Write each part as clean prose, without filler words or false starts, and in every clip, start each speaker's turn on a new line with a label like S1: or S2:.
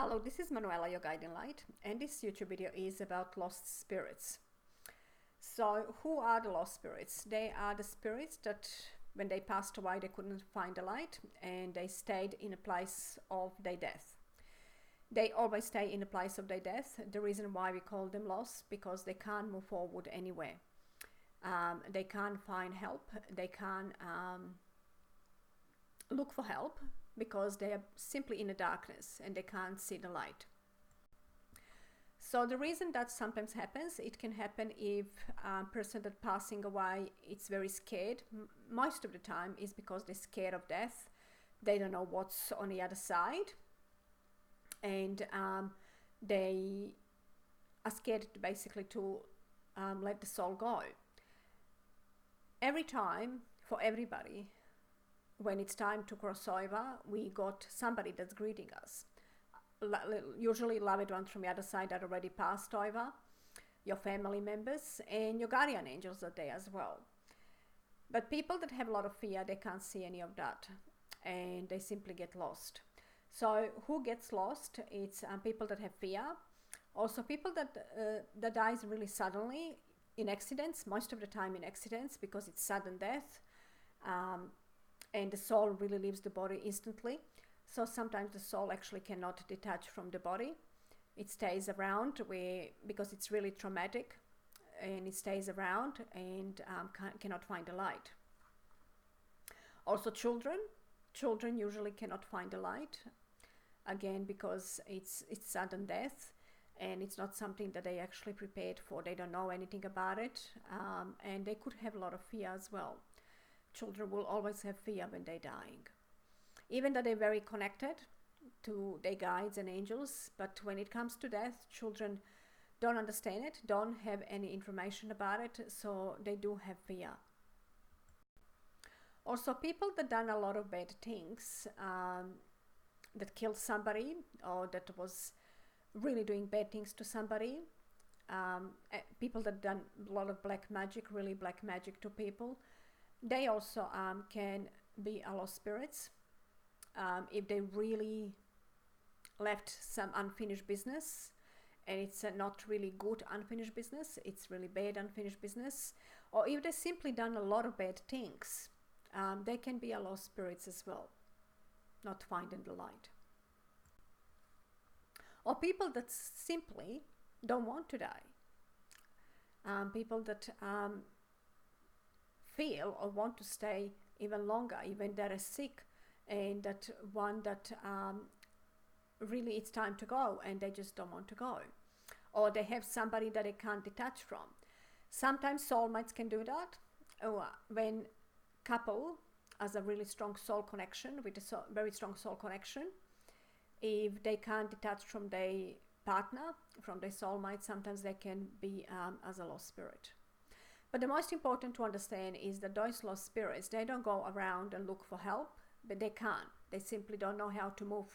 S1: Hello, this is Manuela, your guiding light, and this YouTube video is about lost spirits. So, who are the lost spirits? They are the spirits that when they passed away, they couldn't find the light and they stayed in a place of their death. They always stay in a place of their death. The reason why we call them lost, because they can't move forward anywhere. They can't find help. They can't look for help because they are simply in the darkness and they can't see the light. So the reason that sometimes happens, it can happen if a person that passing away is very scared. Most of the time is because they're scared of death. They don't know what's on the other side, and they are scared basically to let the soul go. Every time, for everybody, when it's time to cross over, we got somebody that's greeting us. Usually loved ones from the other side that already passed over, your family members, and your guardian angels are there as well. But people that have a lot of fear, they can't see any of that, and they simply get lost. So who gets lost? It's people that have fear. Also people that dies really suddenly in accidents, most of the time in accidents, because it's sudden death. And the soul really leaves the body instantly. So sometimes the soul actually cannot detach from the body. It stays around because it's really traumatic, and it stays around and cannot find the light. Also children usually cannot find the light, again because it's sudden death and it's not something that they actually prepared for. They don't know anything about it, and they could have a lot of fear as well. Children will always have fear when they're dying. Even though they're very connected to their guides and angels, but when it comes to death, children don't understand it, don't have any information about it, so they do have fear. Also, people that done a lot of bad things, that killed somebody or that was really doing bad things to somebody, people that done a lot of black magic, really black magic to people, they also can be lost spirits. If they really left some unfinished business, and it's not really good unfinished business, it's really bad unfinished business, or if they simply done a lot of bad things, they can be lost spirits as well, not finding the light. Or people that simply don't want to die. People that feel or want to stay even longer, even they're sick, and that one that really it's time to go and they just don't want to go, or they have somebody that they can't detach from. Sometimes soulmates can do that, or when couple has a really strong soul connection, with a very strong soul connection, if they can't detach from their partner, from their soulmate, sometimes they can be as a lost spirit. But the most important to understand is that those lost spirits, they don't go around and look for help, but they can't. They simply don't know how to move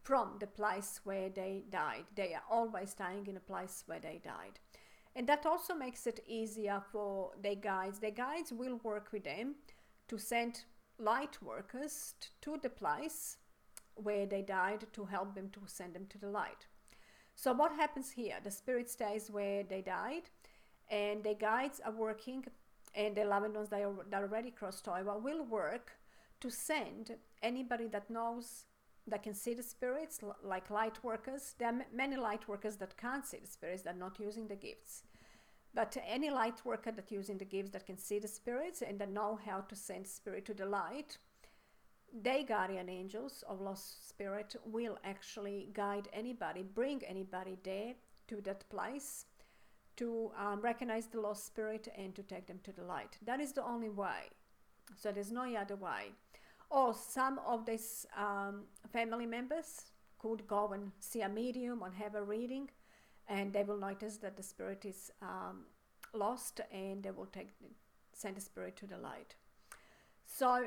S1: from the place where they died. They are always staying in a place where they died. And that also makes it easier for their guides. Their guides will work with them to send light workers to the place where they died to help them to send them to the light. So what happens here? The spirit stays where they died, and the guides are working, and the loved ones that already crossed over will work to send anybody that knows, that can see the spirits, like light workers. There are many light workers that can't see the spirits, that are not using the gifts. But any light worker that using the gifts, that can see the spirits and that know how to send spirit to the light, their guardian angels of lost spirit will actually guide anybody, bring anybody there to that place, to recognize the lost spirit and to take them to the light. That is the only way. So there's no other way. Or some of these family members could go and see a medium and have a reading, and they will notice that the spirit is lost, and they will send the spirit to the light. So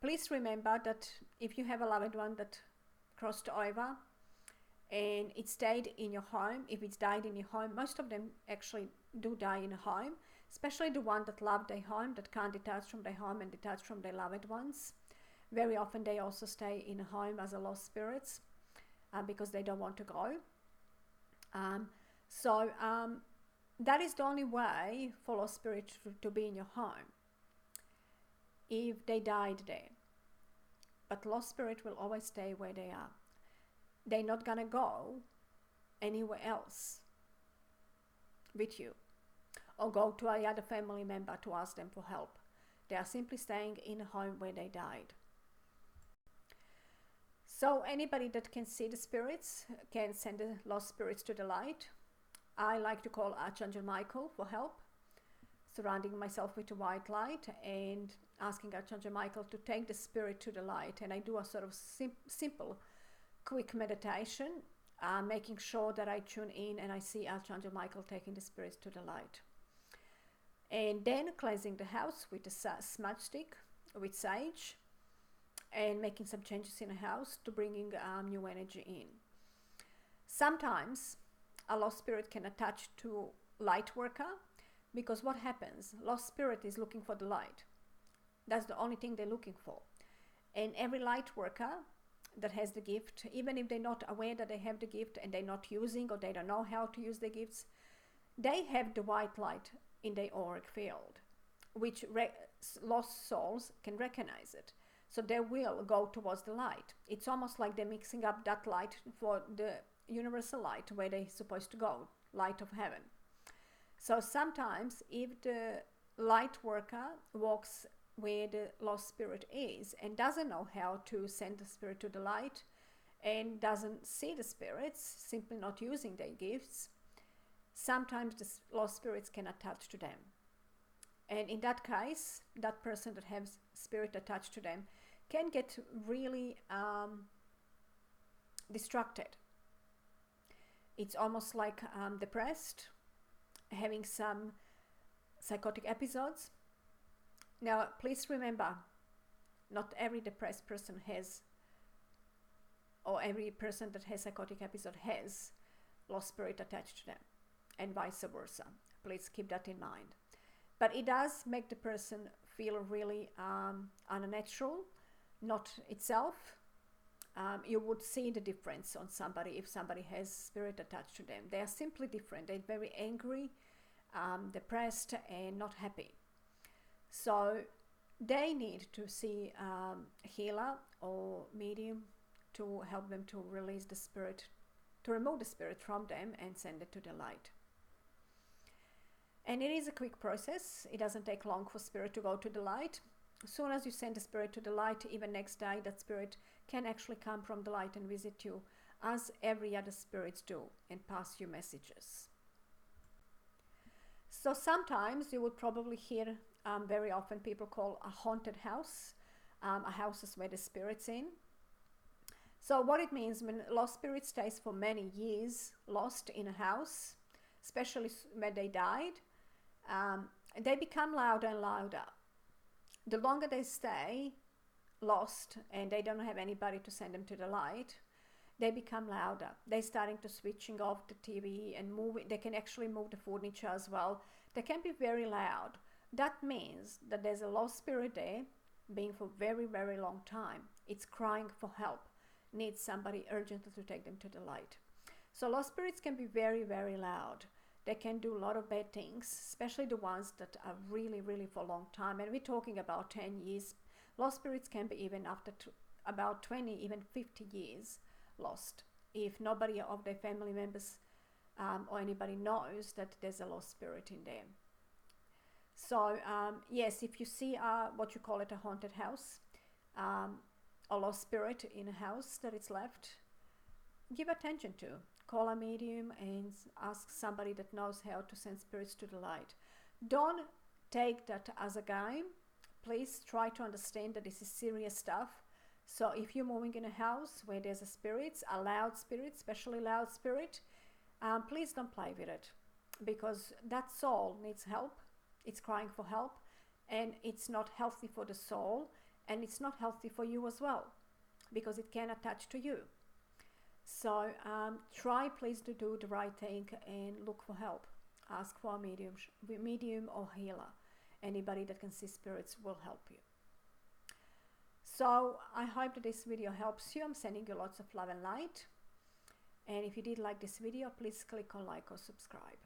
S1: please remember that if you have a loved one that crossed over and it stayed in your home, if it's died in your home, most of them actually do die in a home, especially the one that love their home, that can't detach from their home and detach from their loved ones. Very often they also stay in a home as a lost spirits. because they don't want to go. So that is the only way for lost spirit to be in your home, if they died there. But lost spirit will always stay where they are. They're not gonna go anywhere else with you, or go to a other family member to ask them for help. They are simply staying in a home where they died. So anybody that can see the spirits can send the lost spirits to the light. I like to call Archangel Michael for help, surrounding myself with a white light and asking Archangel Michael to take the spirit to the light. And I do a sort of simple, quick meditation, making sure that I tune in and I see Archangel Michael taking the spirits to the light. And then cleansing the house with a smudge stick with sage, and making some changes in the house to bringing new energy in. Sometimes a lost spirit can attach to light worker, because what happens? Lost spirit is looking for the light. That's the only thing they're looking for. And every light worker that has the gift, even if they're not aware that they have the gift and they're not using, or they don't know how to use the gifts, they have the white light in their auric field, which lost souls can recognize it. So they will go towards the light. It's almost like they're mixing up that light for the universal light where they're supposed to go, light of heaven. So sometimes if the light worker walks where the lost spirit is and doesn't know how to send the spirit to the light, and doesn't see the spirits, simply not using their gifts, sometimes the lost spirits can attach to them. And in that case, that person that has spirit attached to them can get really distracted. It's almost like depressed, having some psychotic episodes. Now, please remember, not every depressed person has, or every person that has psychotic episode has lost spirit attached to them, and vice versa. Please keep that in mind. But it does make the person feel really unnatural, not itself. You would see the difference on somebody if somebody has spirit attached to them. They are simply different. They're very angry, depressed, and not happy. So they need to see a healer or medium to help them to release the spirit, to remove the spirit from them and send it to the light. And it is a quick process. It doesn't take long for spirit to go to the light. As soon as you send the spirit to the light, even next day, that spirit can actually come from the light and visit you, as every other spirits do, and pass you messages. So sometimes you would probably hear very often people call a haunted house, a house is where the spirit's in. So what it means, when lost spirit stays for many years lost in a house, especially when they died, they become louder and louder. The longer they stay lost and they don't have anybody to send them to the light, they become louder. They're starting to switching off the TV and move it. They can actually move the furniture as well. They can be very loud. That means that there's a lost spirit there, being for a very, very long time. It's crying for help, needs somebody urgently to take them to the light. So lost spirits can be very, very loud. They can do a lot of bad things, especially the ones that are really, really for a long time. And we're talking about 10 years. Lost spirits can be even after about 20, even 50 years lost, if nobody of their family members or anybody knows that there's a lost spirit in there. So yes, if you see what you call it, a haunted house, a lost spirit in a house that is left, give attention to. Call a medium and ask somebody that knows how to send spirits to the light. Don't take that as a game. Please try to understand that this is serious stuff. So if you're moving in a house where there's a loud spirit, especially loud spirit, please don't play with it, because that soul needs help. It's crying for help, and it's not healthy for the soul, and it's not healthy for you as well, because it can attach to you. So try please to do the right thing and look for help. Ask for a medium or healer. Anybody that can see spirits will help you. So I hope that this video helps you. I'm sending you lots of love and light. And if you did like this video, please click on like or subscribe.